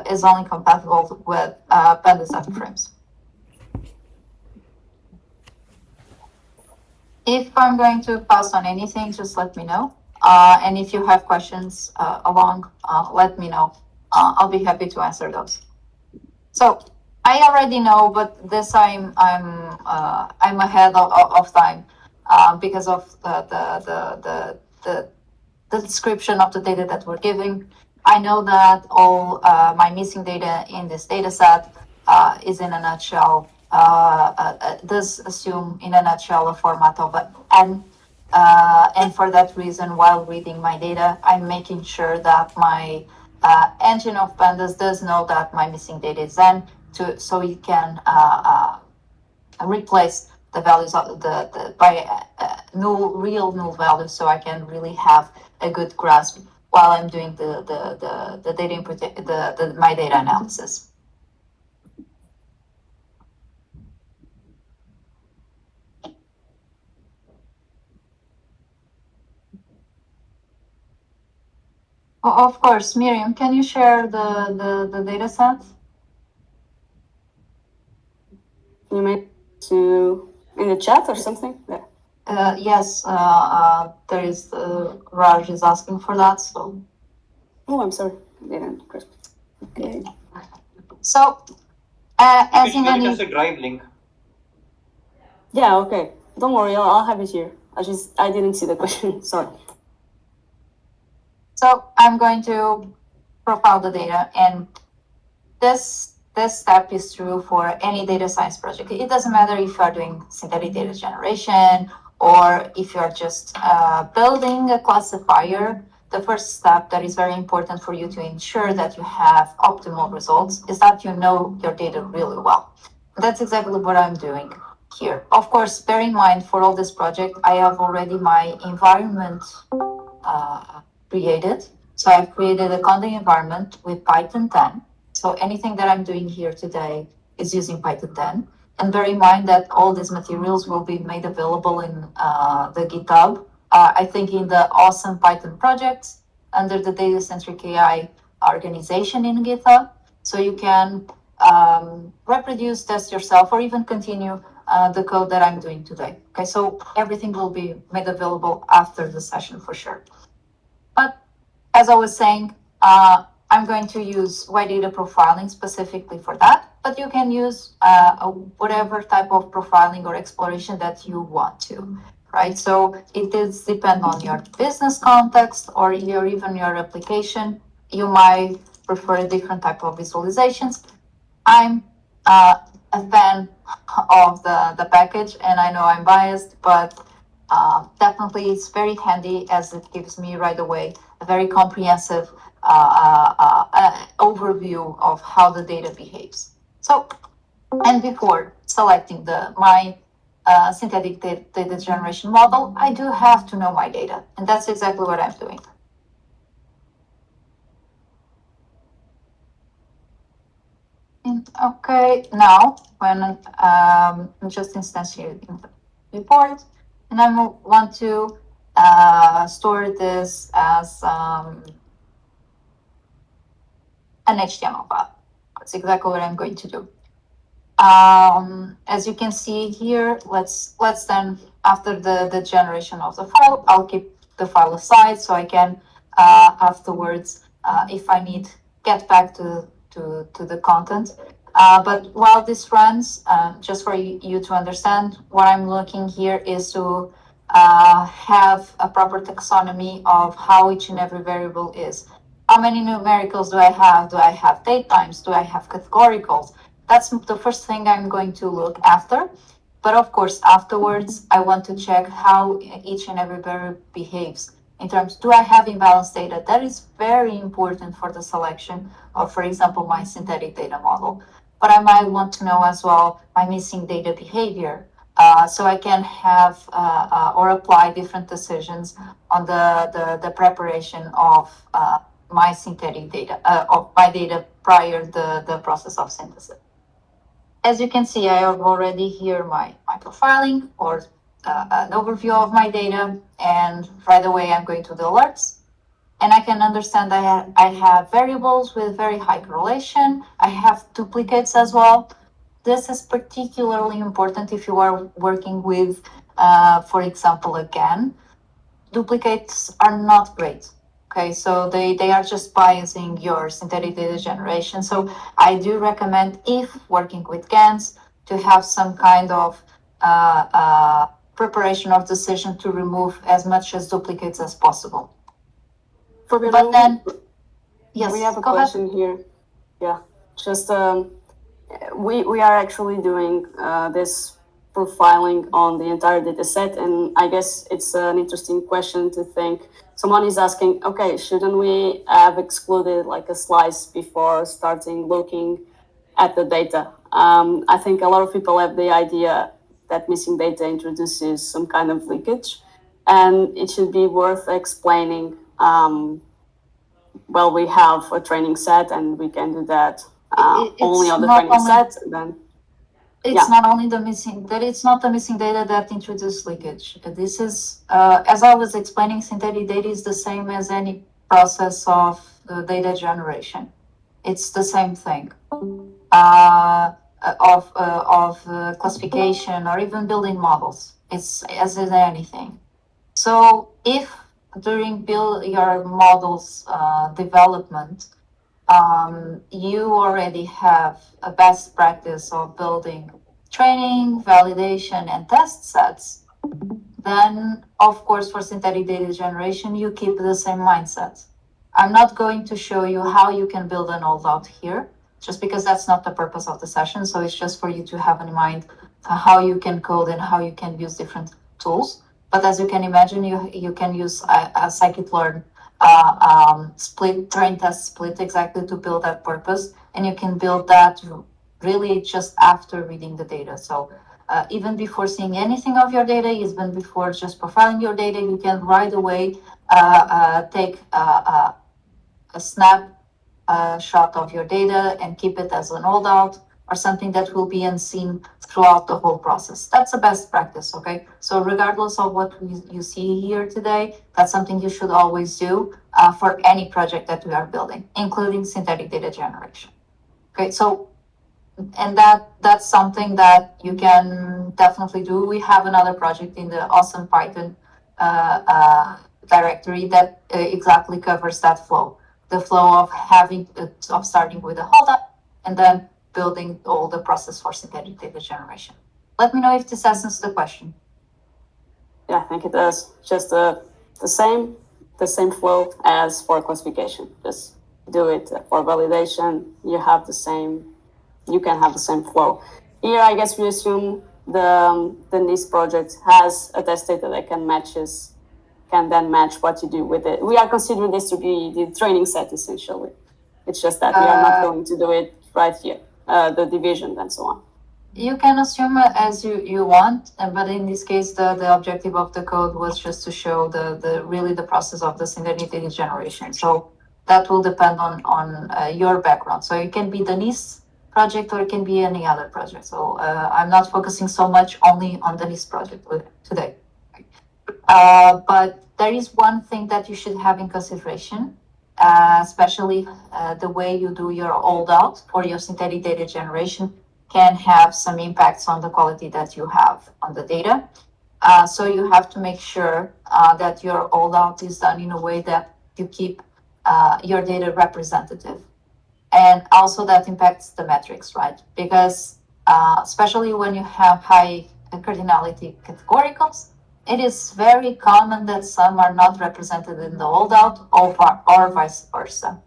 is only compatible with pandas data frames. If I'm going to pass on anything, just let me know. And if you have questions let me know. I'll be happy to answer those. So I already know, but this I'm ahead of time because of the description of the data that we're giving. I know that all my missing data in this data set is in a nutshell, does assume in a nutshell a format of N. And for that reason, while reading my data, I'm making sure that my engine of pandas does know that my missing data is N, so it can replace the values of by real null values, so I can really have a good grasp while I'm doing the data input, my data analysis. Oh, of course, Miriam, can you share the data set? You meant to in the chat or something? Yeah. Yes, there is Raj is asking for that. So. Oh, I'm sorry. Didn't. Okay. So, as in any a drive link. Yeah. Okay. Don't worry. I'll have it here. I didn't see the question. Sorry. So I'm going to profile the data, and this step is true for any data science project. It doesn't matter if you are doing synthetic data generation or if you're just building a classifier. The first step that is very important for you to ensure that you have optimal results is that you know your data really well. That's exactly what I'm doing here. Of course, bear in mind for all this project, I have already my environment created. So I've created a coding environment with Python 10. So anything that I'm doing here today is using Python 10. And bear in mind that all these materials will be made available in the GitHub. I think in the awesome Python projects under the Data-Centric AI organization in GitHub. So you can reproduce, test yourself, or even continue the code that I'm doing today. Okay, so everything will be made available after the session for sure. But as I was saying, I'm going to use white data profiling specifically for that, but you can use whatever type of profiling or exploration that you want to, right? So it does depend on your business context or even your application. You might prefer a different type of visualizations. I'm a fan of the package, and I know I'm biased, but definitely it's very handy as it gives me right away a very comprehensive overview of how the data behaves. So, and before selecting my synthetic data generation model, I do have to know my data, and that's exactly what I'm doing. Okay, now when I'm just instantiating the report, and I want to store this as an HTML file. That's exactly what I'm going to do. As you can see here, let's then, after the generation of the file, I'll keep the file aside so I can afterwards, if I need, get back to the content. But while this runs, just for you to understand, what I'm looking here is to have a proper taxonomy of how each and every variable is. How many numericals do I have? Do I have date times? Do I have categoricals? That's the first thing I'm going to look after. But of course, afterwards, I want to check how each and every variable behaves. In terms, do I have imbalanced data? That is very important for the selection of, for example, my synthetic data model. But I might want to know as well my missing data behavior. So I can have or apply different decisions on the preparation of my synthetic data, of my data prior to the process of synthesis. As you can see, I have already here my profiling or an overview of my data, and right away I'm going to the alerts. and I can understand that I have variables with very high correlation. I have duplicates as well. This is particularly important if you are working with, for example, again, duplicates are not great. Okay, so they are just biasing your synthetic data generation. So I do recommend, if working with GANs, to have some kind of preparation of decision to remove as much as duplicates as possible. But then, yes, we have a go ahead. question here. Yeah, just we are actually doing this profiling on the entire data set, and I guess it's an interesting question to think. Someone is asking, okay, shouldn't we have excluded like a slice before starting looking at the data? I think a lot of people have the idea that missing data introduces some kind of leakage, and it should be worth explaining. Well, we have a training set, and we can do that only on the training set. Then it's not only the missing that it's not the missing data that introduces leakage. This is, as I was explaining, synthetic data is the same as any process of data generation. It's the same thing. Of classification or even building models. It's as in anything. So if during build your models development, you already have a best practice of building training, validation, and test sets, then of course for synthetic data generation, you keep the same mindset. I'm not going to show you how you can build an old out here, just because that's not the purpose of the session. So it's just for you to have in mind how you can code and how you can use different tools. But as you can imagine, you can use a scikit-learn split, train test split, exactly to build that purpose. And you can build that really just after reading the data. So even before seeing anything of your data, even before just profiling your data, you can right away take a snap shot of your data and keep it as an old out or something that will be unseen throughout the whole process. That's a best practice, okay? So regardless of what you see here today, that's something you should always do for any project that we are building, including synthetic data generation. Okay, so and that's something that you can definitely do. We have another project in the awesome Python directory that exactly covers that flow, the flow of having of starting with a holdup and then building all the process for synthetic data generation. Let me know if this answers the question. Yeah, I think it does. Just the same flow as for classification. Just do it for validation. You can have the same flow. Here, I guess we assume the NIST project has a test data that can then match what you do with it. We are considering this to be the training set essentially. It's just that we are not going to do it right here, the division and so on. You can assume as you want, but in this case, the objective of the code was just to show the really the process of the synthetic data generation. So that will depend on your background. So it can be the NIST project or it can be any other project. So I'm not focusing so much only on the NIST project today. But there is one thing that you should have in consideration, especially the way you do your old out or your synthetic data generation can have some impacts on the quality that you have on the data. So you have to make sure that your old out is done in a way that you keep your data representative. And also that impacts the metrics, right? Because especially when you have high cardinality categoricals, it is very common that some are not represented in the holdout or vice versa.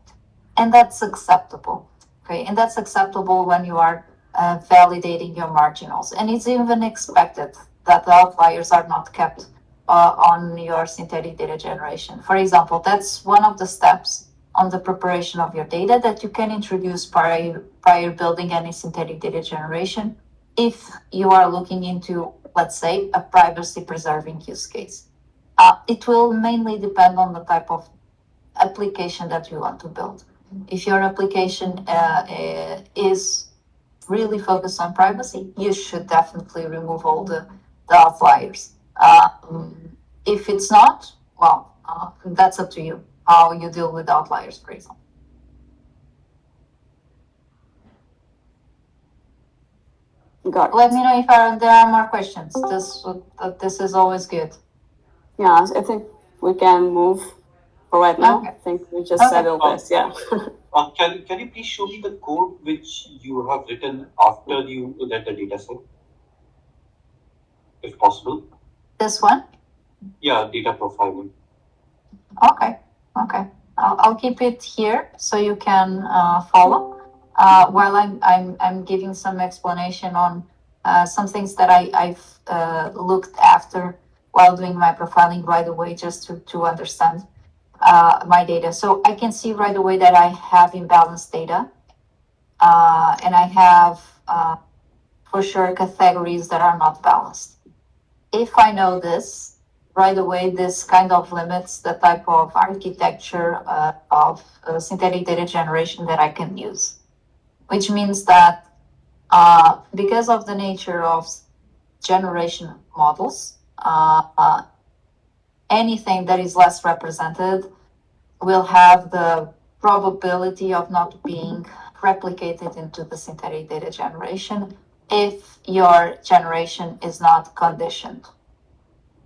And that's acceptable. Okay, and that's acceptable when you are validating your marginals. And it's even expected that the outliers are not kept on your synthetic data generation. For example, that's one of the steps on the preparation of your data that you can introduce prior building any synthetic data generation if you are looking into, let's say, a privacy preserving use case. It will mainly depend on the type of application that you want to build. If your application is really focused on privacy, you should definitely remove all the outliers. If it's not, well, that's up to you. how you deal with outliers, for example. Got it. Let me know if there are more questions. This is always good. Yeah, I think we can move for right now. Okay. I think we just Okay. settled this. Yeah. Can you please show me the code which you have written after you read the data set, if possible? This one? Yeah, data profiling. Okay. Okay. I'll keep it here so you can follow. While I'm giving some explanation on some things that I've looked after while doing my profiling right away, just to understand my data. So I can see right away that I have imbalanced data, and I have for sure categories that are not balanced. If I know this right away, this kind of limits the type of architecture of synthetic data generation that I can use, which means that because of the nature of generation models, anything that is less represented will have the probability of not being replicated into the synthetic data generation if your generation is not conditioned.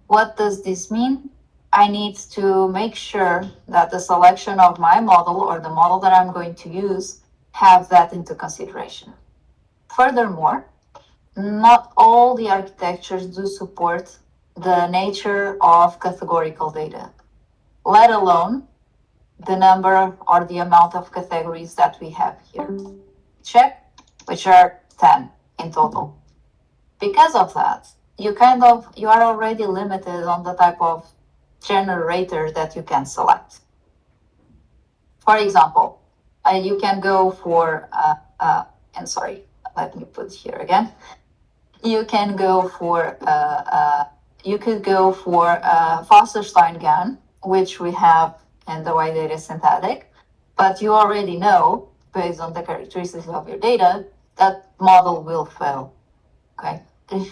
What does this mean? I need to make sure that the selection of my model or the model that I'm going to use have that into consideration. Furthermore, not all the architectures do support the nature of categorical data, let alone the number or the amount of categories that we have here. Check, which are 10 in total. Because of that, you are already limited on the type of generator that you can select. For example, you can go for and sorry, let me put here again. You can go for you could go for Foster-Stein GAN, which we have in the wide data synthetic, but you already know based on the characteristics of your data that model will fail. Okay,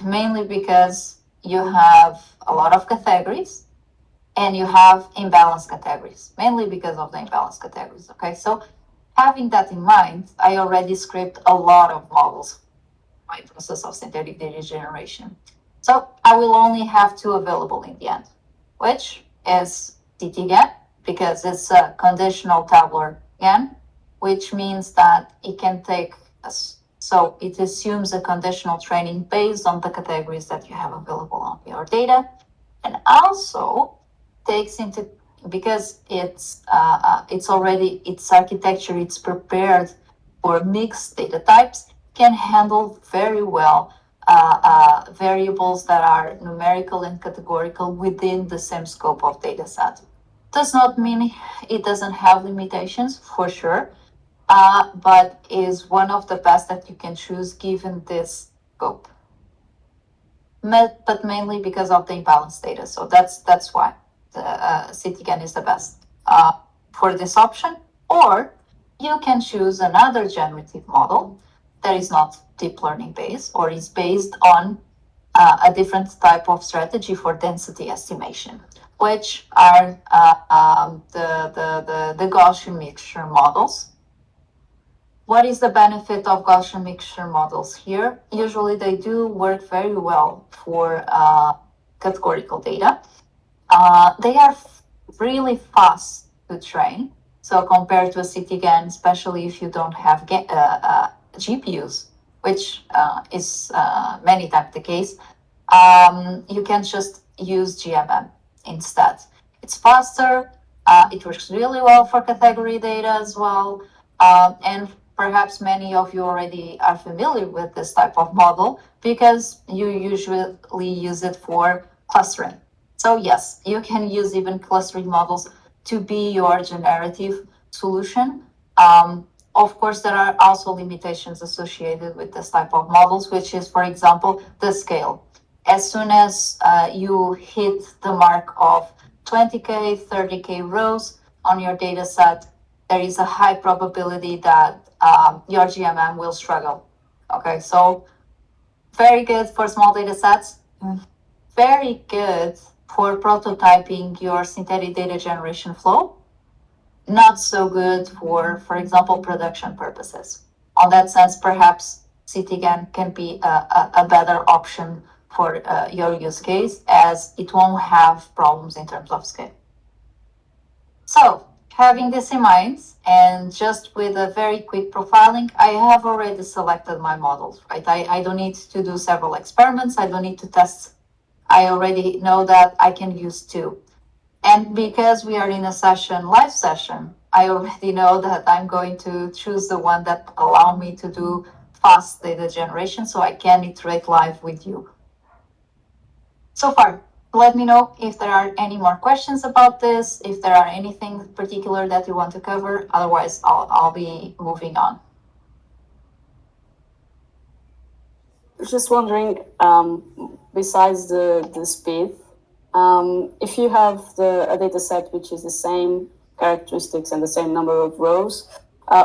mainly because you have a lot of categories and you have imbalanced categories, mainly because of the imbalanced categories. Okay, so having that in mind, I already script a lot of models my process of synthetic data generation. So I will only have two available in the end, which is CTGAN, because it's a conditional tabular GAN, which means that it can take us. So it assumes a conditional training based on the categories that you have available on your data, and also takes into, because it's already its architecture, it's prepared for mixed data types, can handle very well variables that are numerical and categorical within the same scope of data set. Does not mean it doesn't have limitations, for sure, but is one of the best that you can choose given this scope. But mainly because of the imbalanced data. So that's why the CTGAN is the best for this option. Or you can choose another generative model that is not deep learning based or is based on a different type of strategy for density estimation, which are the Gaussian mixture models. What is the benefit of Gaussian mixture models here? Usually they do work very well for categorical data. They are really fast to train. So compared to a CTGAN, especially if you don't have GPUs, which is many times the case, you can just use GMM instead. It's faster. It works really well for category data as well. And perhaps many of you already are familiar with this type of model because you usually use it for clustering. So yes, you can use even clustering models to be your generative solution. Of course, there are also limitations associated with this type of models, which is, for example, the scale. As soon as you hit the mark of 20K, 30K rows on your data set, there is a high probability that your GMM will struggle. Okay, so very good for small data sets, very good for prototyping your synthetic data generation flow, not so good for example, production purposes. On that sense, perhaps CityGAN can be a better option for your use case, as it won't have problems in terms of scale. So, having this in mind, and just with a very quick profiling, I have already selected my models, right? I don't need to do several experiments. I don't need to test. I already know that I can use two. And because we are in a session, live session, I already know that I'm going to choose the one that allow me to do fast data generation so I can iterate live with you. So far, let me know if there are any more questions about this, if there are anything particular that you want to cover. Otherwise, I'll be moving on. Just wondering, besides the speed, if you have a data set which is the same characteristics and the same number of rows,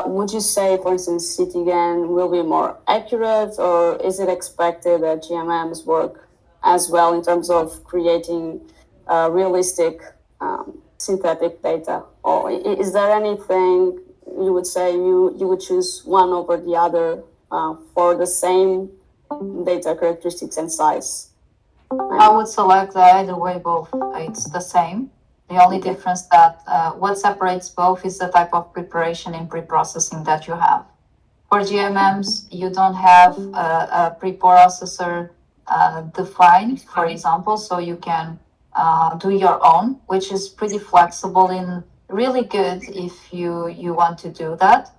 would you say, for instance, CityGAN will be more accurate, or is it expected that GMMs work as well in terms of creating realistic synthetic data? Or is there anything you would say you would choose one over the other for the same data characteristics and size? I would select either way both. It's the same. The only difference that what separates both is the type of preparation and pre-processing that you have. For GMMs, you don't have a preprocessor defined, for example, so you can do your own, which is pretty flexible and really good if you want to do that.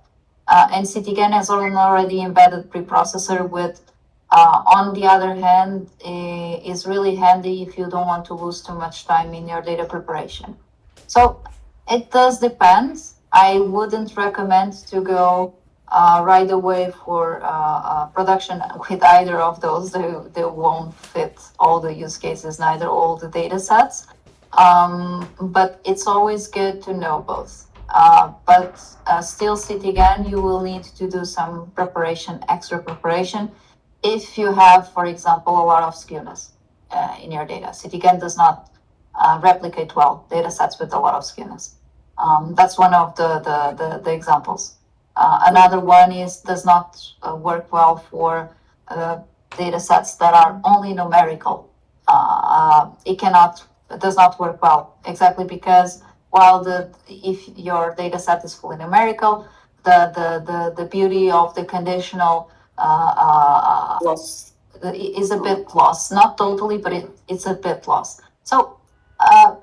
And CityGAN has an already embedded preprocessor with, on the other hand, is really handy if you don't want to lose too much time in your data preparation. So it does depend. I wouldn't recommend to go right away for production with either of those. They won't fit all the use cases, neither all the data sets. But it's always good to know both. But still, CityGAN, you will need to do some preparation, extra preparation, if you have, for example, a lot of skewness in your data. CityGAN does not replicate well data sets with a lot of skewness. That's one of the examples. Another one is does not work well for data sets that are only numerical. It does not work well exactly because while if your data set is fully numerical, the beauty of the conditional Loss. is a bit lost. Not totally, but it's a bit lost. So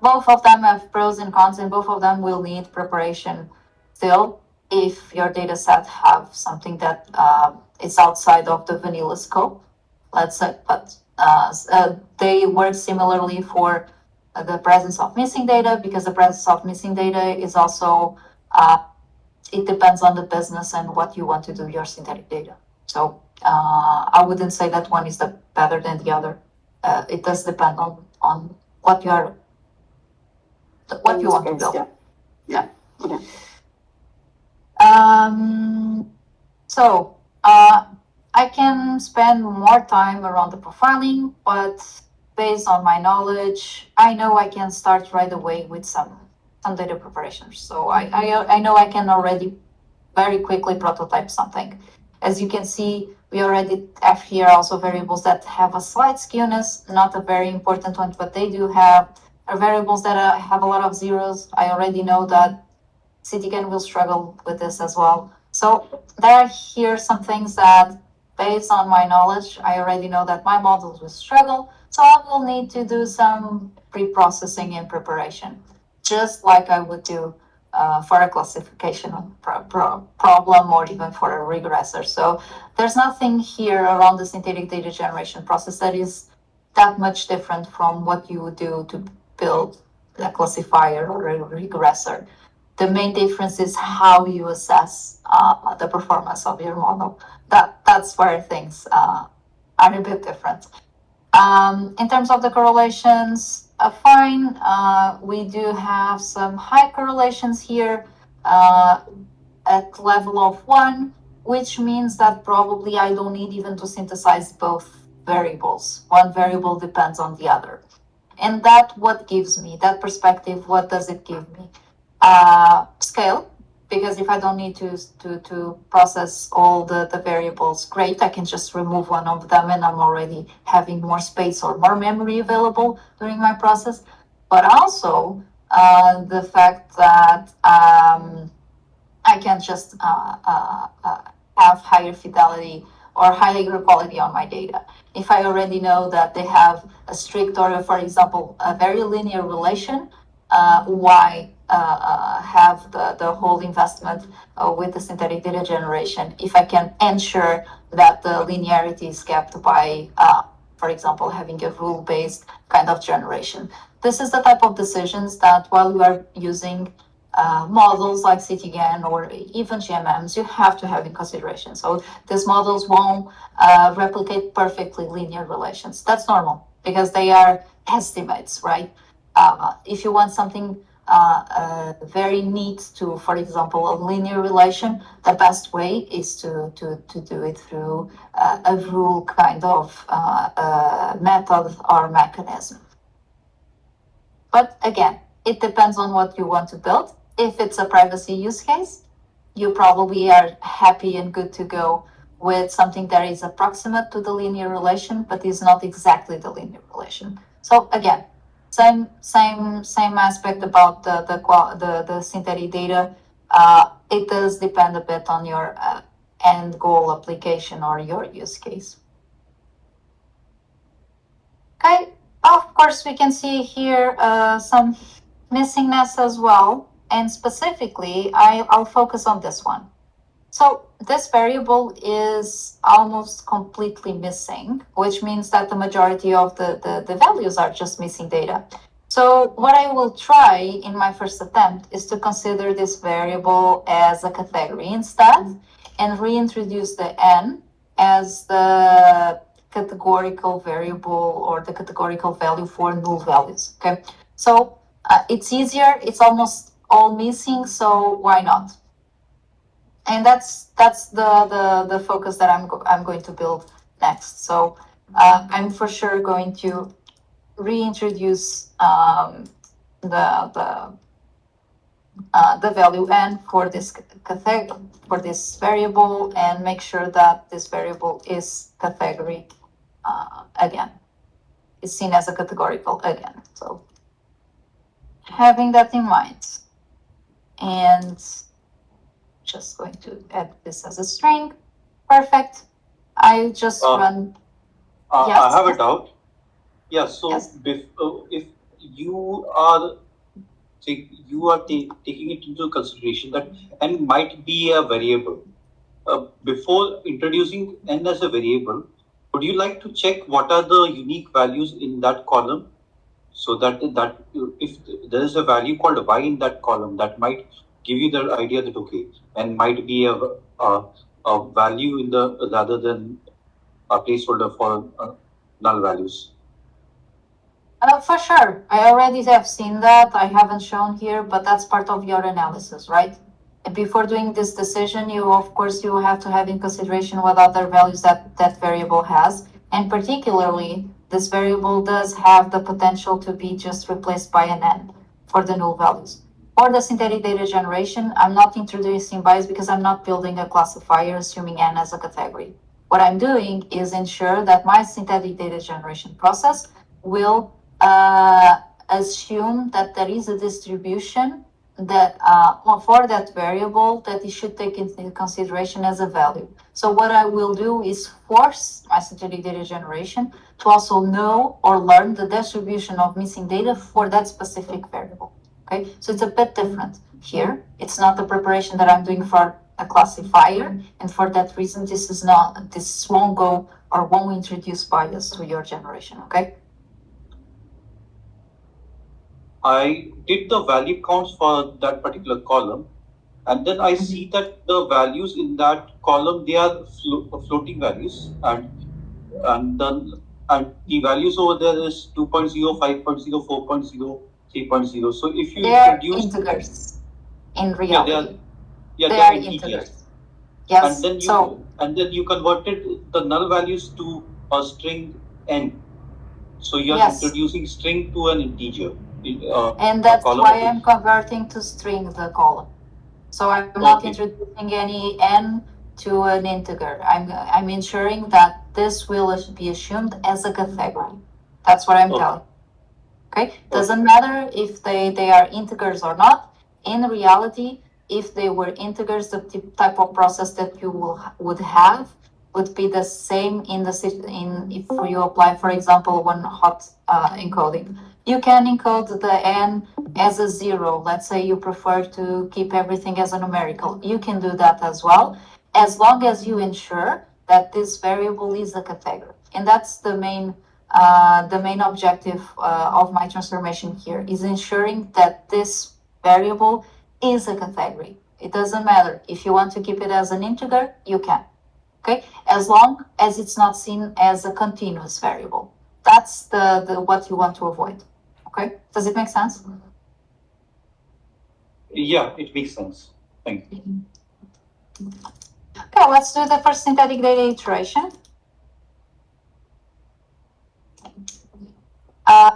both of them have pros and cons, and both of them will need preparation still if your data set have something that is outside of the vanilla scope, let's say. But they work similarly for the presence of missing data, because the presence of missing data is also it depends on the business and what you want to do your synthetic data. So I wouldn't say that one is the better than the other. It does depend on what you are what you want to build. Yeah. Okay. So I can spend more time around the profiling, but based on my knowledge, I know I can start right away with some data preparation. So I know I can already very quickly prototype something. As you can see, we already have here also variables that have a slight skewness, not a very important one, but they do have are variables that have a lot of zeros. I already know that CityGAN will struggle with this as well. So there are here some things that, based on my knowledge, I already know that my models will struggle. So I will need to do some pre-processing and preparation, just like I would do for a classification problem or even for a regressor. So there's nothing here around the synthetic data generation process that is that much different from what you would do to build a classifier or a regressor. The main difference is how you assess the performance of your model. That's where things are a bit different. In terms of the correlations, fine. We do have some high correlations here at level of 1, which means that probably I don't need even to synthesize both variables. One variable depends on the other. And that what gives me, that perspective, what does it give me? scale, because if I don't need to process all the variables, great, I can just remove one of them and I'm already having more space or more memory available during my process. But also the fact that I can just have higher fidelity or higher quality on my data. If I already know that they have a strict or, for example, a very linear relation, why have the whole investment with the synthetic data generation if I can ensure that the linearity is kept by, for example, having a rule-based kind of generation? This is the type of decisions that while you are using models like CTGAN or even GMMs, you have to have in consideration. So these models won't replicate perfectly linear relations. That's normal because they are estimates, right? If you want something very neat to, for example, a linear relation, the best way is to do it through a rule kind of method or mechanism. But again, it depends on what you want to build. If it's a privacy use case, you probably are happy and good to go with something that is approximate to the linear relation, but is not exactly the linear relation. So again, same aspect about the synthetic data. It does depend a bit on your end goal application or your use case. Okay, of course, we can see here some missingness as well. And specifically, I'll focus on this one. So this variable is almost completely missing, which means that the majority of the values are just missing data. So what I will try in my first attempt is to consider this variable as a category instead and reintroduce the n as the categorical variable or the categorical value for null values. Okay, so it's easier, it's almost all missing, so why not? And that's the focus that I'm going to build next. So I'm for sure going to reintroduce the the value n for this for this variable and make sure that this variable is category again, is seen as a categorical again. So having that in mind, and just going to add this as a string. Perfect. I just run. Yes. I have a doubt. Yeah, so Yes. if you are taking it into consideration that n might be a variable, before introducing n as a variable, would you like to check what are the unique values in that column? So that if there is a value called y in that column, that might give you the idea that okay, and might be a value in the rather than a placeholder for null values. For sure. I already have seen that. I haven't shown here, but that's part of your analysis, right? And before doing this decision, you of course you have to have in consideration what other values that variable has. And particularly, this variable does have the potential to be just replaced by an n for the null values. For the synthetic data generation, I'm not introducing bias because I'm not building a classifier assuming n as a category. What I'm doing is ensure that my synthetic data generation process will assume that there is a distribution that for that variable that it should take into consideration as a value. So what I will do is force my synthetic data generation to also know or learn the distribution of missing data for that specific variable. Okay, so it's a bit different here. It's not the preparation that I'm doing for a classifier, and for that reason, this won't go or won't introduce bias to your generation. Okay. I did the value counts for that particular column, and then I see that the values in that column, they are floating values, and the values over there is 2.0, 5.0, 4.0, 3.0. So if you They are introduce integers in yeah reality. they are integers, Yes. and then you converted the null values to a string n. So you are Yes. introducing string to an integer. And a that's column why of I'm converting to string the column. So I'm not okay, introducing any n to an integer. I'm ensuring that this will be assumed as a category. That's what I'm okay, telling. Okay, okay, doesn't matter if they are integers or not. In reality, if they were integers, the type of process that you would have would be the same in the in if you apply, for example, one hot encoding. You can encode the n as a zero. Let's say you prefer to keep everything as a numerical. You can do that as well, as long as you ensure that this variable is a category. And that's the main objective of my transformation here is ensuring that this variable is a category. It doesn't matter if you want to keep it as an integer, you can. Okay, as long as it's not seen as a continuous variable. That's the what you want to avoid. Okay, does it make sense? yeah, it makes sense. Thank you. Okay, let's do the first synthetic data iteration. Uh,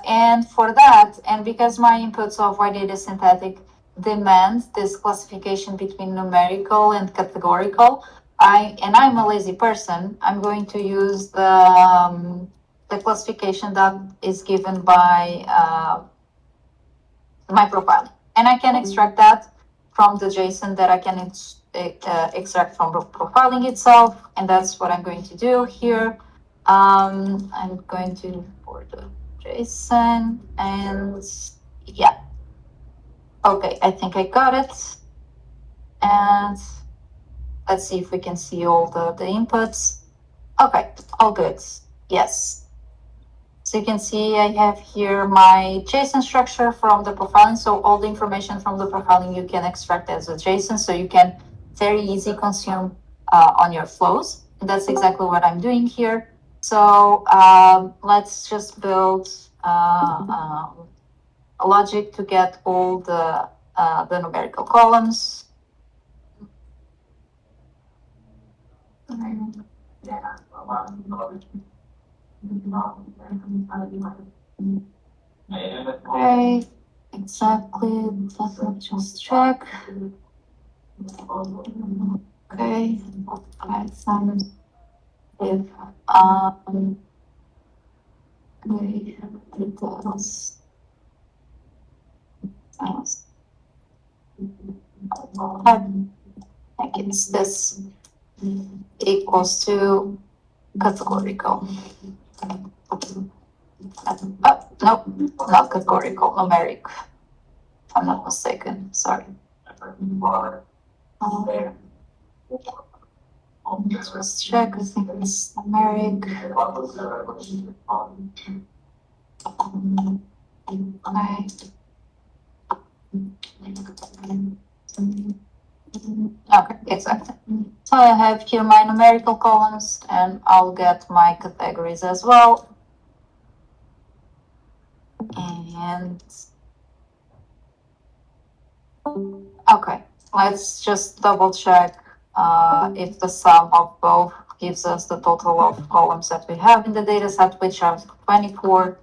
and for that, and because my inputs of Y data synthetic demand this classification between numerical and categorical, I'm a lazy person. I'm going to use the classification that is given by my profile, and I can extract that from the JSON that I can extract from the profiling itself, and that's what I'm going to do here. I'm going to import the JSON, and yeah, okay, I think I got it. And let's see if we can see all the inputs. Okay, all good. Yes. So you can see I have here my JSON structure from the profiling. So all the information from the profiling you can extract as a JSON. So you can very easy consume on your flows. And that's exactly what I'm doing here. So let's just build a logic to get all the numerical columns. Okay, exactly. Let me just check. Okay, right, some if okay, details. I think it's this equals to categorical. Oh, no, not categorical, numeric. If I'm not mistaken. Sorry. Let's just check. I think it's numeric. Okay, exactly. So I have here my numerical columns and I'll get my categories as well. And okay, let's just double check if the sum of both gives us the total of columns that we have in the data set, which are 24.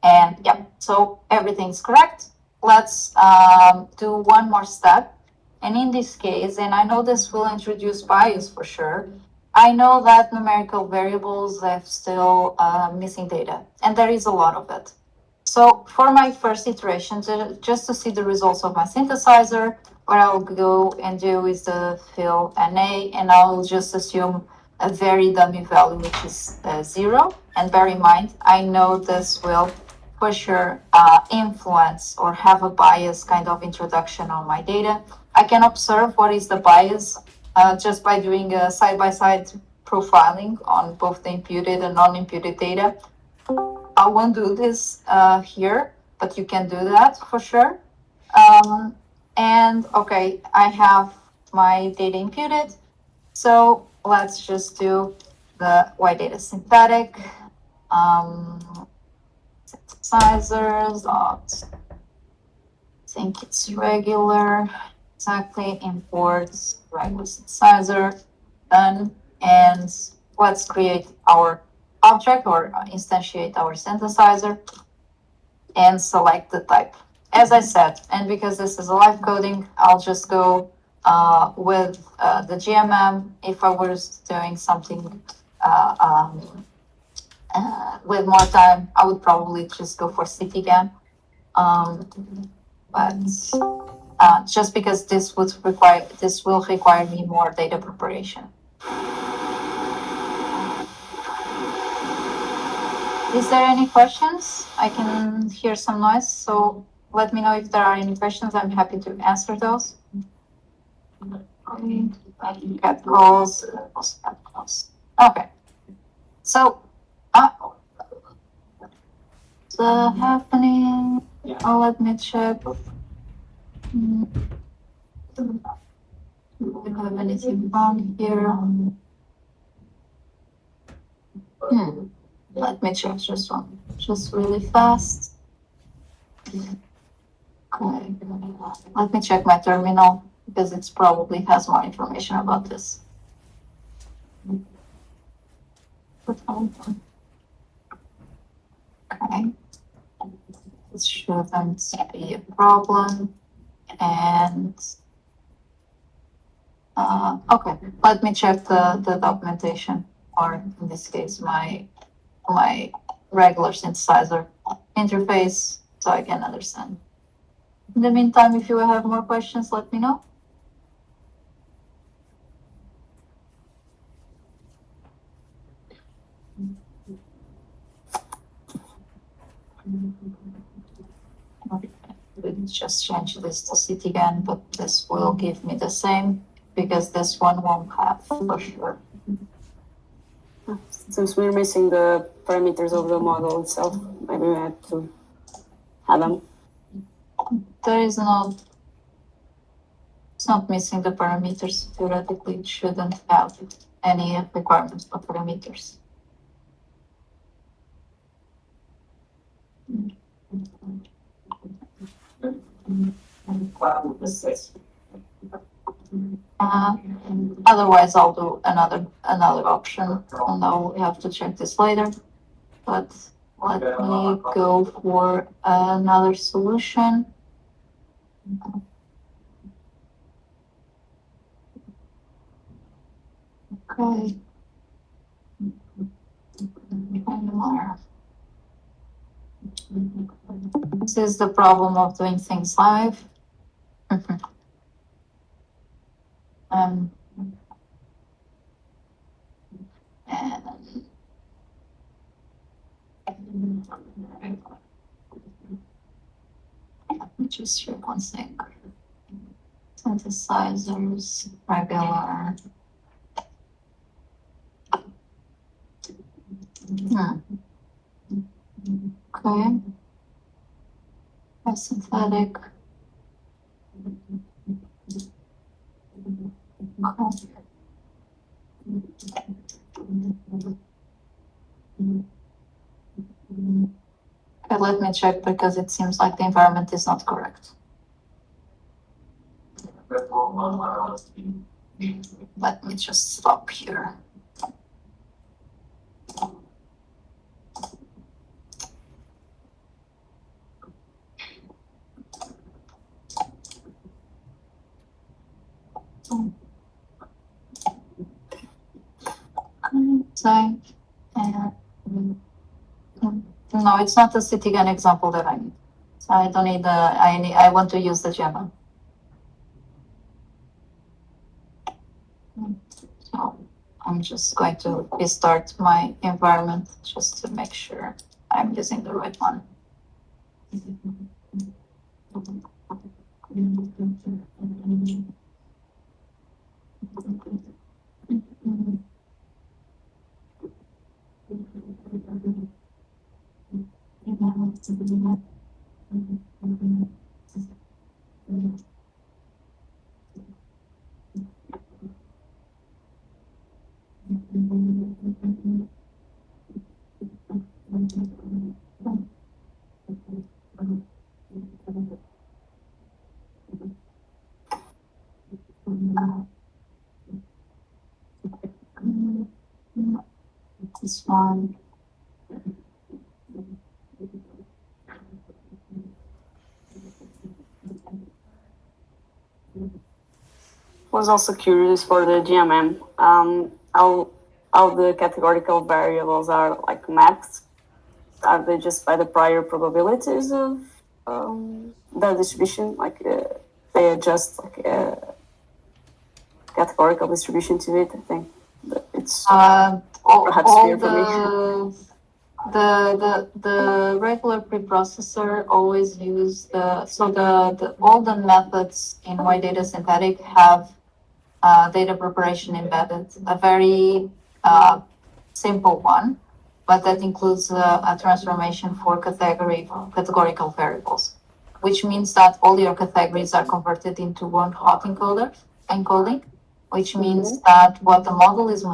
And yeah, so everything's correct. Let's do one more step. And in this case, and I know this will introduce bias for sure, I know that numerical variables have still missing data, and there is a lot of it. So for my first iteration, just to see the results of my synthesizer, what I'll go and do is the fill NA, and I'll just assume a very dummy value, which is 0. And bear in mind, I know this will for sure influence or have a bias kind of introduction on my data. I can observe what is the bias just by doing a side-by-side profiling on both the imputed and non-imputed data. I won't do this here, but you can do that for sure. And okay, I have my data imputed. So let's just do the Y data synthetic. Synthesizers, think it's regular, exactly, imports regular synthesizer, done. And let's create our object or instantiate our synthesizer. and select the type. As I said, and because this is a live coding, I'll just go with the GMM. If I was doing something with more time, I would probably just go for CityGAN. But just because this will require me more data preparation. Is there any questions? I can hear some noise, so let me know if there are any questions. I'm happy to answer those. Okay, I can get calls. Also get calls. Okay, so what's happening? Oh, let me check. Do we have anything wrong here? Let me check just one, just really fast. Okay. Let me check my terminal because it probably has more information about this. Okay. This shouldn't be a problem. And okay, let me check the documentation, or in this case, my regular synthesizer interface, so I can understand. In the meantime, if you have more questions, let me know. Okay. We'll just change this to city again, but this will give me the same because this one won't have for sure. Since we're missing the parameters of the model itself, maybe we have to have them. There is no, it's not missing the parameters. Theoretically, it shouldn't have any requirements for parameters. Otherwise, I'll do another option. And I'll have to check this later. But let me go for another solution. Okay. This is the problem of doing things live. And let me just check one thing. Synthesizers, regular. Okay. Synthetic. Okay. Okay, let me check because it seems like the environment is not correct. Let me just stop here. So, no, it's not the CityGAN example that I need. So I don't need I want to use the Java. So I'm just going to restart my environment just to make sure I'm using the right one. This one. was also curious for the GMM, how the categorical variables are like mapped. Are they just by the prior probabilities of their distribution? Like they adjust like categorical distribution to it. I think it's perhaps all clear for me. the regular preprocessor always use the all the methods in Y data synthetic have data preparation embedded, a very simple one, but that includes a transformation for categorical variables, which means that all your categories are converted into one hot encoding, which means that what the model is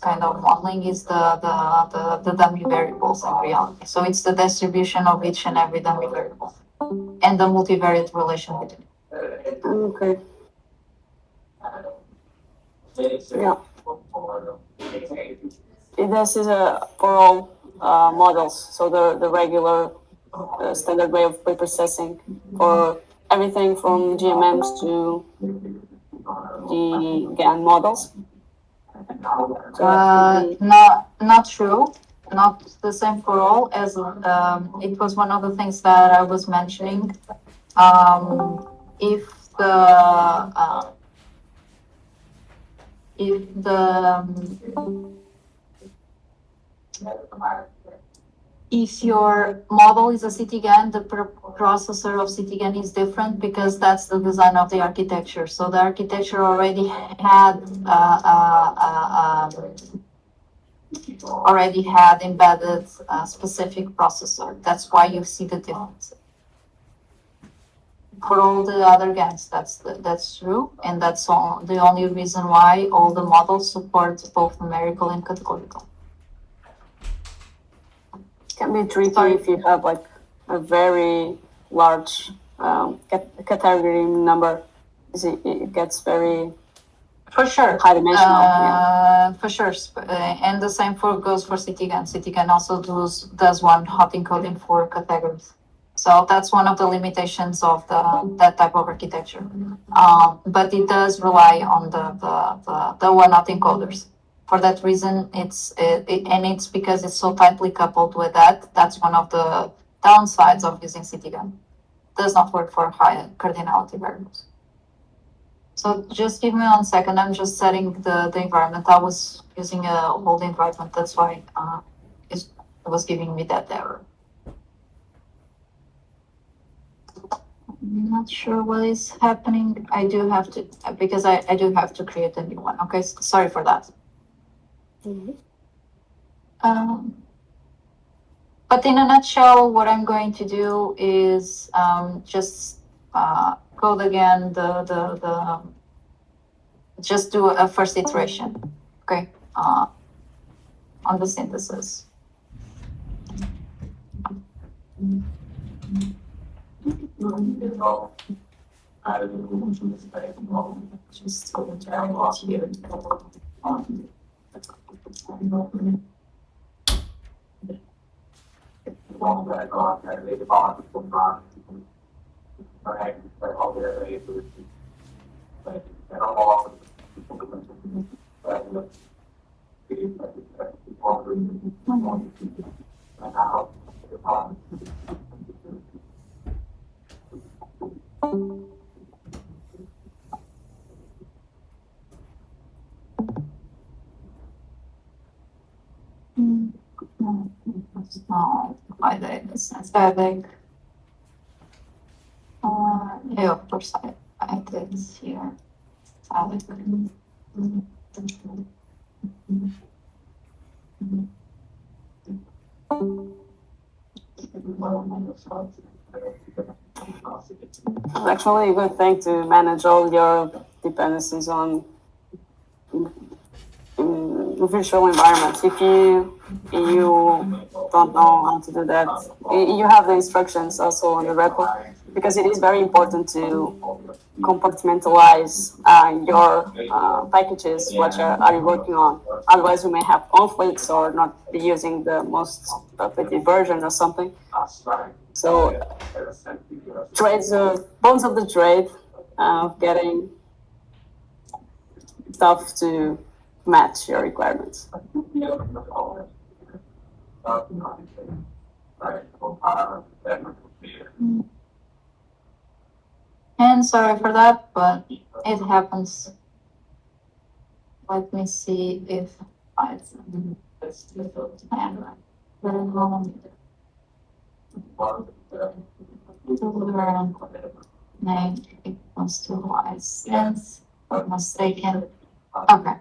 kind of modeling is the dummy variables in reality. So it's the distribution of each and every dummy variable and the multivariate relation between. Okay. Yeah. This is for all models. So the regular standard way of preprocessing for everything from GMMs to the GAN models. Not true. Not the same for all. As it was one of the things that I was mentioning. If the if the if your model is a CityGAN, the processor of CityGAN is different because that's the design of the architecture. So the architecture already had embedded a specific processor. That's why you see the difference. For all the other GANs, that's true, and that's the only reason why all the models support both numerical and categorical. Can be tricky if you have like a very large category number. It gets very for sure high dimensional. For sure, and the same goes for CityGAN. CityGAN also does one hot encoding for categories. So that's one of the limitations of that type of architecture. But it does rely on the one hot encoders. For that reason, it's because it's so tightly coupled with that. That's one of the downsides of using CityGAN. Does not work for high cardinality variables. So just give me 1 second. I'm just setting the environment. I was using a old environment. That's why it was giving me that error. I'm not sure what is happening. I do have to, because I do have to create a new one. Okay, sorry for that. But in a nutshell, what I'm going to do is just code again just do a first iteration, okay, on the synthesis. Just go down here. By the synthetic. Yeah, of course I did here. It's actually a good thing to manage all your dependencies on virtual environments. If you don't know how to do that, you have the instructions also on the repo, because it is very important to compartmentalize your packages. What are you working on? Otherwise, you may have conflicts or not be using the most updated version or something. So, trades, bones of the trade of getting stuff to match your requirements. And sorry for that, but it happens. Let me see if I name equals to license. Mistaken. Okay.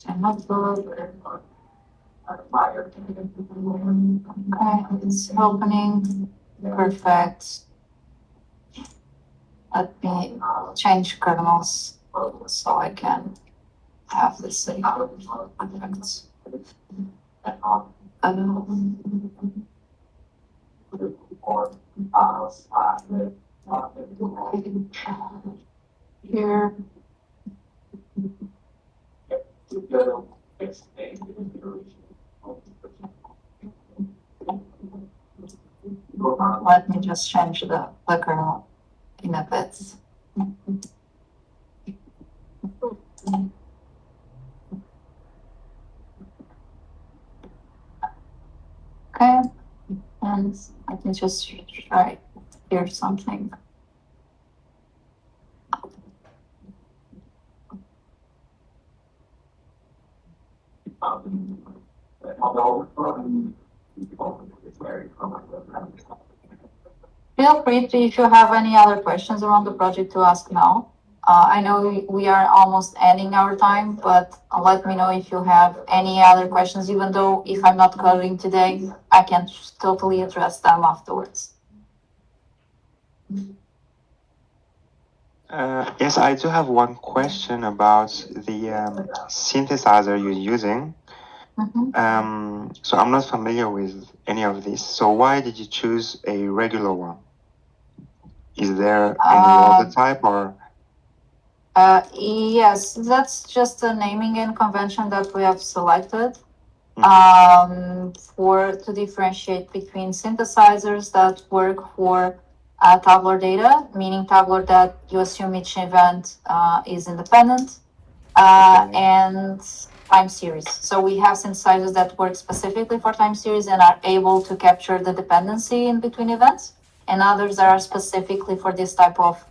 Okay, it's opening. Perfect. Let me change kernels so I can have this in perfect. Here. Let me just change the kernel in a bit. Okay, and I can just try here something. Feel free to, if you have any other questions around the project, to ask now. I know we are almost ending our time, but let me know if you have any other questions, even though if I'm not covering today, I can totally address them afterwards. Yes, I do have one question about the synthesizer you're using. So I'm not familiar with any of this. So why did you choose a regular one? Is there any other type or? Yes, that's just a naming and convention that we have selected for to differentiate between synthesizers that work for tabular data, meaning tabular that you assume each event is independent, and time series. So we have synthesizers that work specifically for time series and are able to capture the dependency in between events, and others that are specifically for this type of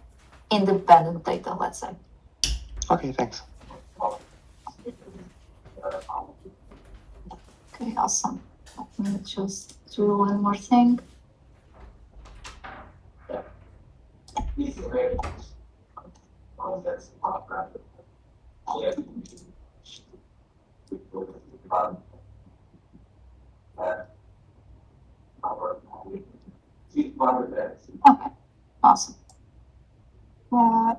independent data, let's say. Okay, thanks. Okay, awesome. Let me just do one more thing. Okay, awesome. I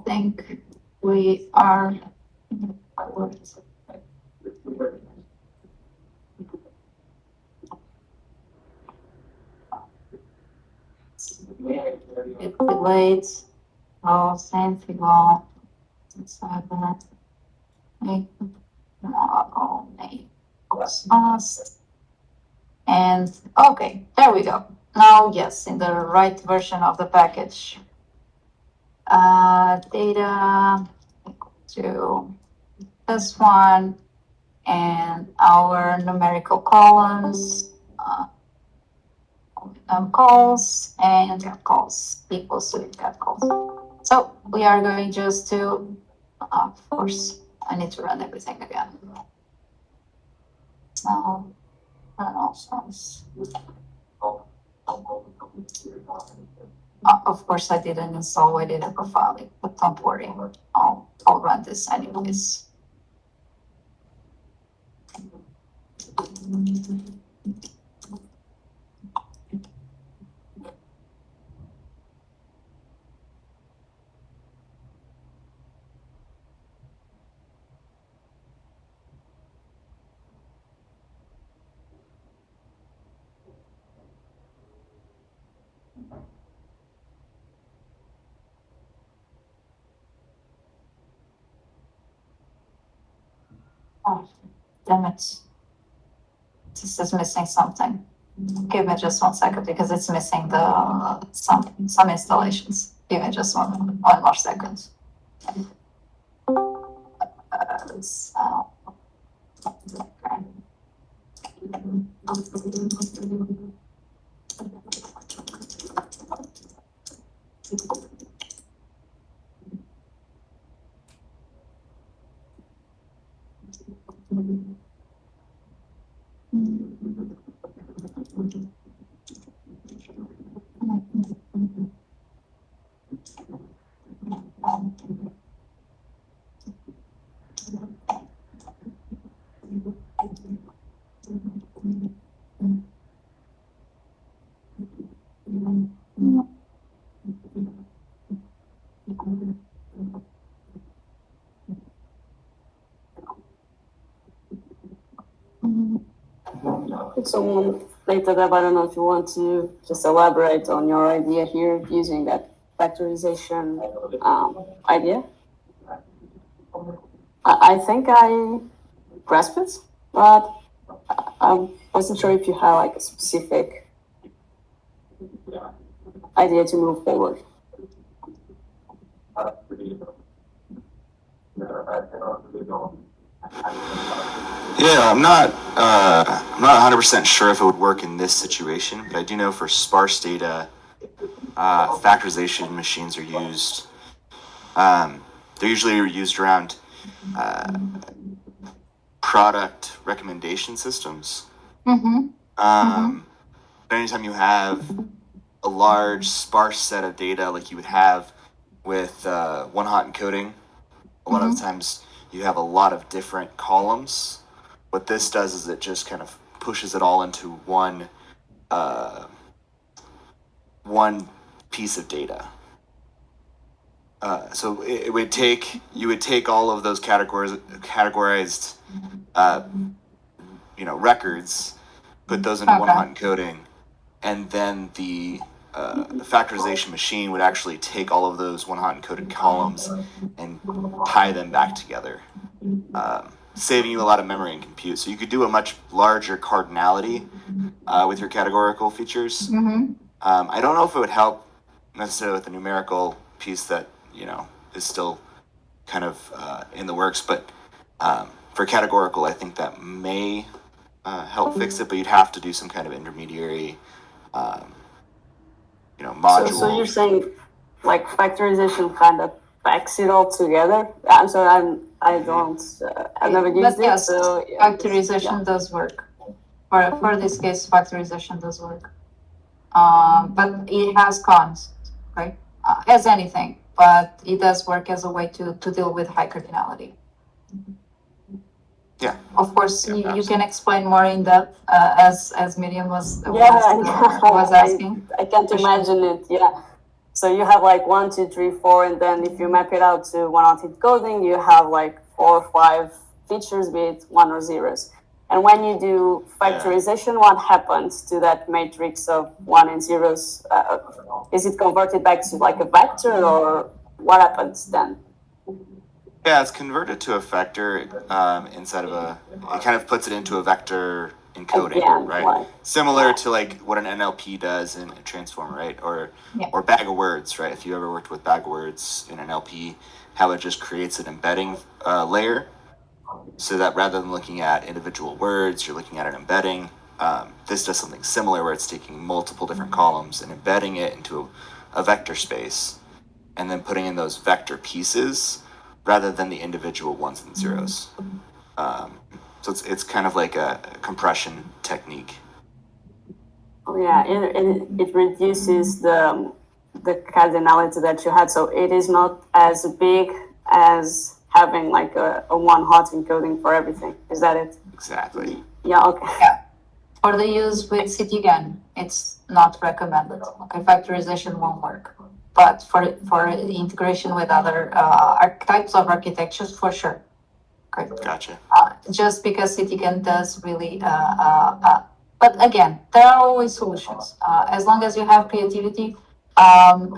think we are. It relates. Oh, same thing. Well, inside that. And okay, there we go. Now, yes, in the right version of the package. Data to this one, and our numerical columns, calls, and calls equals to get calls. So we are going just to, of course, I need to run everything again. So, of course, I didn't install my data profiling, but don't worry, I'll run this anyways. Oh, damn it. This is missing something. Give me just 1 second because it's missing some installations. Give me just one more second. It's So later, Deb, I don't know if you want to just elaborate on your idea here using that factorization idea. I think I grasp it, but I wasn't sure if you had like a specific idea to move forward. Yeah, I'm not 100% sure if it would work in this situation, but I do know for sparse data, factorization machines are used. They're usually used around product recommendation systems. Anytime you have a large sparse set of data like you would have with one-hot encoding, a lot of the times you have a lot of different columns. What this does is it just kind of pushes it all into one piece of data. So you would take all of those categorized records, put those into one-hot encoding, and then the factorization machine would actually take all of those one-hot encoded columns and tie them back together, saving you a lot of memory and compute. So you could do a much larger cardinality with your categorical features. I don't know if it would help necessarily with the numerical piece that is still kind of in the works, but for categorical, I think that may help fix it. But you'd have to do some kind of intermediary module. So you're saying like factorization kind of packs it all together? I'm sorry, I've never used it. Yes, so factorization does work. For this case, factorization does work. But it has cons, right? As anything, but it does work as a way to deal with high cardinality. Yeah. Of course, you can explain more in depth as Miriam was asking. I can't imagine it. Yeah. So you have like 1, 2, 3, 4, and then if you map it out to one-hot encoding, you have like 4 or 5 features, be it 1 or zeros. And when you do factorization, what happens to that matrix of 1 and zeros? Is it converted back to like a vector, or what happens then? Yeah, it's converted to a vector inside of it kind of puts it into a vector encoding, Again, right? Similar to like what an NLP does in a transformer, right? Or bag of words, right? If you ever worked with bag of words in NLP, how it just creates an embedding layer, so that rather than looking at individual words, you're looking at an embedding. This does something similar where it's taking multiple different columns and embedding it into a vector space, and then putting in those vector pieces rather than the individual ones and zeros. So it's kind of like a compression technique. Oh, yeah, it reduces the cardinality that you had, so it is not as big as having like a one-hot encoding for everything. Is that it? Exactly. Yeah. Okay. Yeah. For the use with CityGAN, it's not recommended. Okay, factorization won't work, but for the integration with other types of architectures, for sure. Okay. Gotcha. Just because CityGAN does really, but again, there are always solutions. As long as you have creativity,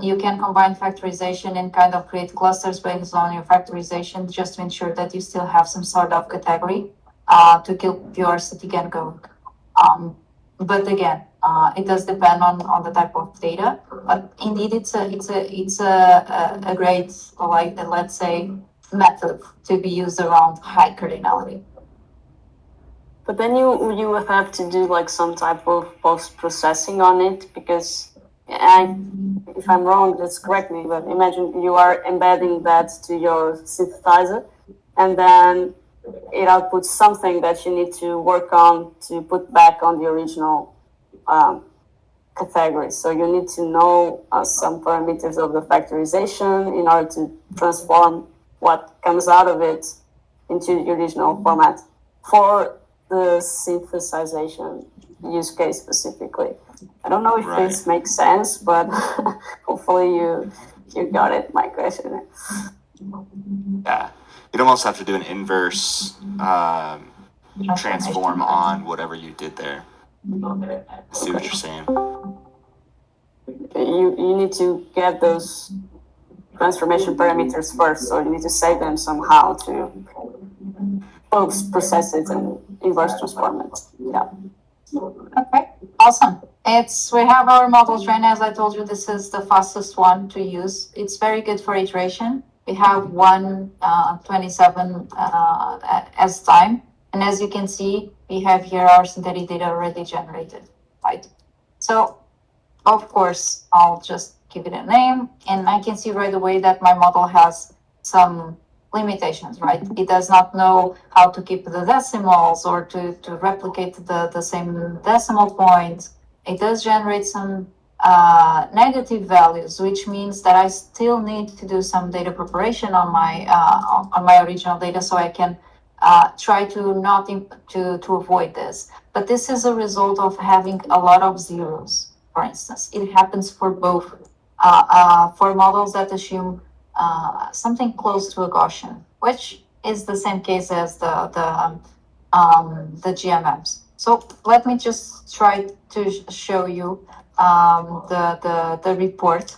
you can combine factorization and kind of create clusters based on your factorization, just to ensure that you still have some sort of category to keep your CityGAN going. But again, it does depend on the type of data. But indeed, it's a great, like, let's say, method to be used around high cardinality. But then you would have to do like some type of post processing on it, because if I'm wrong, just correct me. But imagine you are embedding that to your synthesizer, and then it outputs something that you need to work on to put back on the original category. So you need to know some parameters of the factorization in order to transform what comes out of it into the original format for the synthesization use case specifically. I don't know if this makes sense, but hopefully you got it, my question. Yeah, you'd almost have to do an inverse transform on whatever you did there. I see what you're saying. You need to get those transformation parameters first, so you need to save them somehow to post process it and inverse transform it. Yeah. Okay, awesome. We have our models right now. As I told you, this is the fastest one to use. It's very good for iteration. We have 127 as time. And as you can see, we have here our synthetic data already generated, right? So of course, I'll just give it a name, and I can see right away that my model has some limitations, right? It does not know how to keep the decimals or to replicate the same decimal point. It does generate some negative values, which means that I still need to do some data preparation on my original data, so I can try to not to avoid this. But this is a result of having a lot of zeros. For instance, it happens for both for models that assume something close to a Gaussian, which is the same case as the GMMs. So let me just try to show you the report,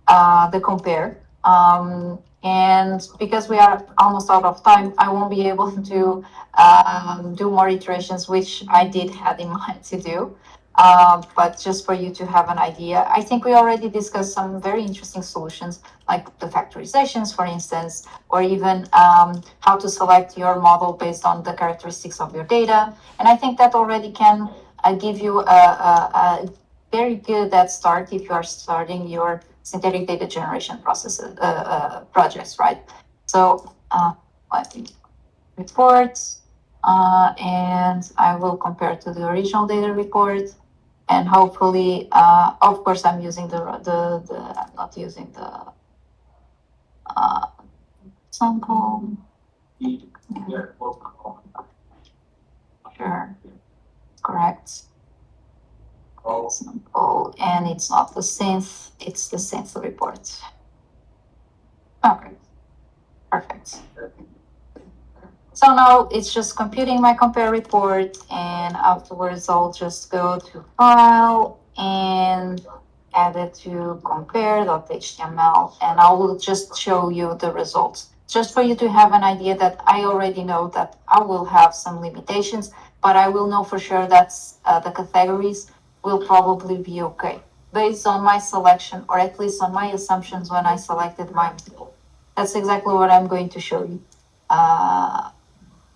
the compare. And because we are almost out of time, I won't be able to do more iterations, which I did have in mind to do. But just for you to have an idea, I think we already discussed some very interesting solutions, like the factorizations, for instance, or even how to select your model based on the characteristics of your data. And I think that already can give you a very good head start if you are starting your synthetic data generation processes projects, right? So reports, and I will compare to the original data report, and hopefully, of course, I'm using I'm not using the sample. Sure, correct. Sample, and it's not the synth, it's the synth report. Okay, perfect. So now it's just computing my compare report, and afterwards I'll just go to file and add it to compare.html, and I will just show you the results. Just for you to have an idea that I already know that I will have some limitations, but I will know for sure that the categories will probably be okay based on my selection, or at least on my assumptions when I selected my model. That's exactly what I'm going to show you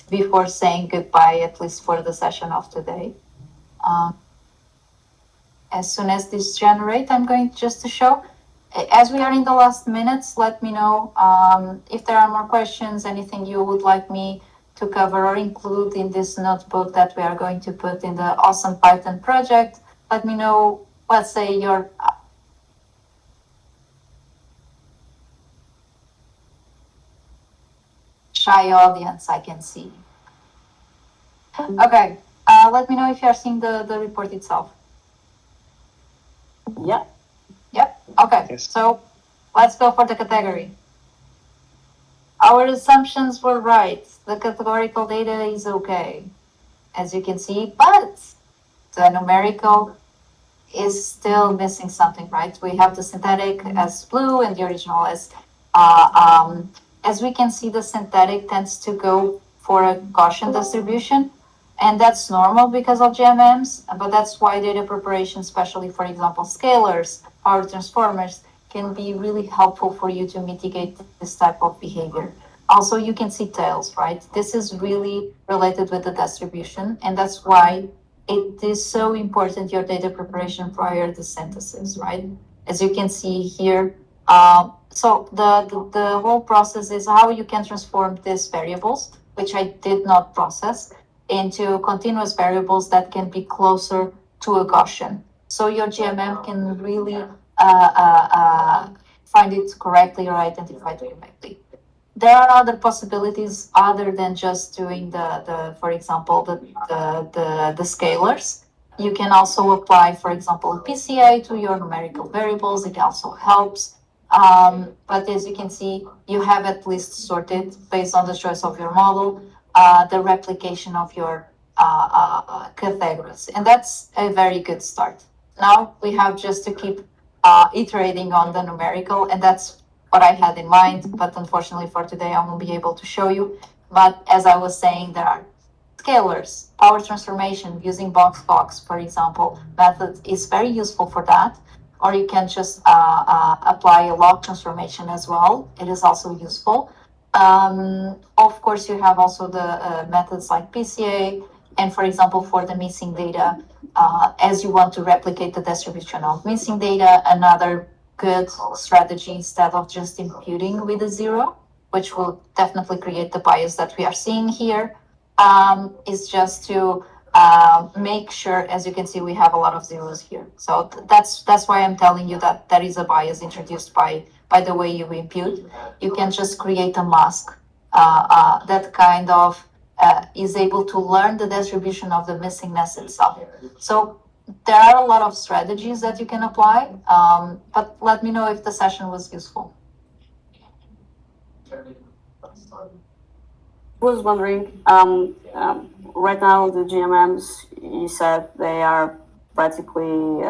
before saying goodbye, at least for the session of today. As soon as this generate, I'm going just to show. As we are in the last minutes, let me know if there are more questions, anything you would like me to cover or include in this notebook that we are going to put in the Awesome Python project. Let me know, let's say your shy audience, I can see. Okay, let me know if you are seeing the report itself. Yeah. Yep. Okay. Yes. So let's go for the category. Our assumptions were right. The categorical data is okay, as you can see, but the numerical is still missing something, right? We have the synthetic as blue and the original as we can see, the synthetic tends to go for a Gaussian distribution, and that's normal because of GMMs, but that's why data preparation, especially for example, scalars, power transformers, can be really helpful for you to mitigate this type of behavior. Also, you can see tails, right? This is really related with the distribution, and that's why it is so important your data preparation prior to synthesis, right? As you can see here, so the whole process is how you can transform these variables, which I did not process, into continuous variables that can be closer to a Gaussian. So your GMM can really find it correctly or identify it correctly. There are other possibilities other than just doing for example, the scalars. You can also apply, for example, a PCA to your numerical variables. It also helps. But as you can see, you have at least sorted based on the choice of your model, the replication of your categories. And that's a very good start. Now we have just to keep iterating on the numerical, and that's what I had in mind, but unfortunately for today, I won't be able to show you. But as I was saying, there are scalars, power transformation using box, for example, method is very useful for that. Or you can just apply a log transformation as well. It is also useful. Of course, you have also the methods like PCA, and for example, for the missing data, as you want to replicate the distribution of missing data, another good strategy instead of just imputing with a zero, which will definitely create the bias that we are seeing here, is just to make sure, as you can see, we have a lot of zeros here. So that's why I'm telling you that there is a bias introduced by the way you impute. You can just create a mask that kind of is able to learn the distribution of the missingness itself. So there are a lot of strategies that you can apply, but let me know if the session was useful. Was wondering, right now the GMMs, you said they are practically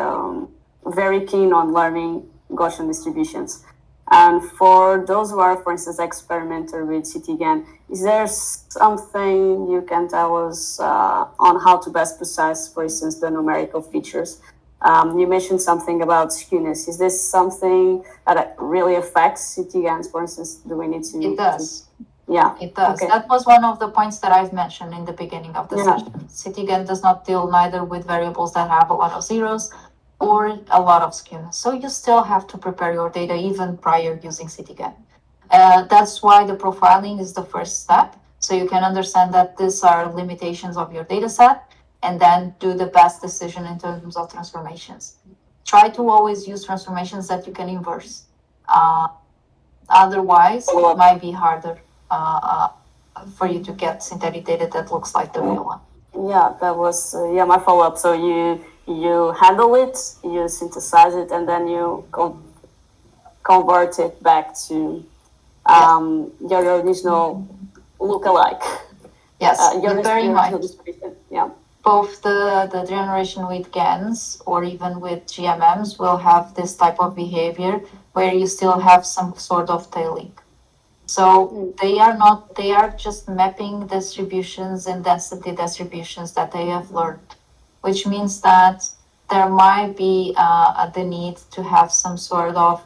very keen on learning Gaussian distributions. And for those who are, for instance, experimental with CTGAN, is there something you can tell us on how to best process, for instance, the numerical features? You mentioned something about skewness. Is this something that really affects CTGANs, for instance? Do we need to? It does. Yeah, it does. Okay. That was one of the points that I've mentioned in the beginning of the session. CTGAN does not deal neither with variables that have a lot of zeros or a lot of skewness. So you still have to prepare your data even prior using CTGAN. That's why the profiling is the first step. So you can understand that these are limitations of your data set and then do the best decision in terms of transformations. Try to always use transformations that you can inverse. Otherwise, it might be harder for you to get synthetic data that looks like the real one. Yeah, that was my follow-up. So you handle it, you synthesize it, and then you convert it back to your original lookalike. Yes, your bear in mind. Yeah. Both the generation with GANs or even with GMMs will have this type of behavior where you still have some sort of tailing. So they are just mapping distributions and density distributions that they have learned, which means that there might be the need to have some sort of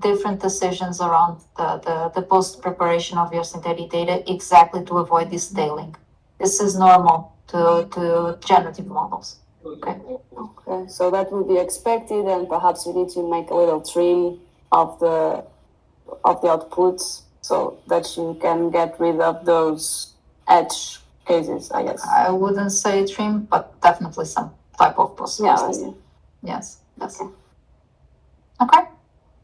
different decisions around the post preparation of your synthetic data exactly to avoid this tailing. This is normal to generative models. Okay. Okay, so that would be expected, and perhaps you need to make a little trim of the outputs so that you can get rid of those edge cases, I guess. I wouldn't say trim, but definitely some type of process. Yeah. Yes. Okay.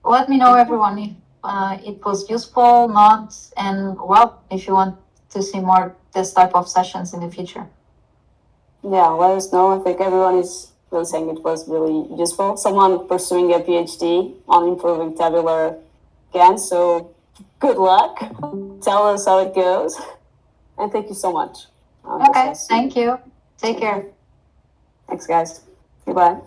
Let me know, everyone, if it was useful, not, and well, if you want to see more this type of sessions in the future. Yeah, let us know. I think everyone is really saying it was really useful. Someone pursuing a PhD on improving tabular GAN, so good luck. Tell us how it goes. And thank you so much. Okay, thank you. Take care. Thanks, guys. Goodbye.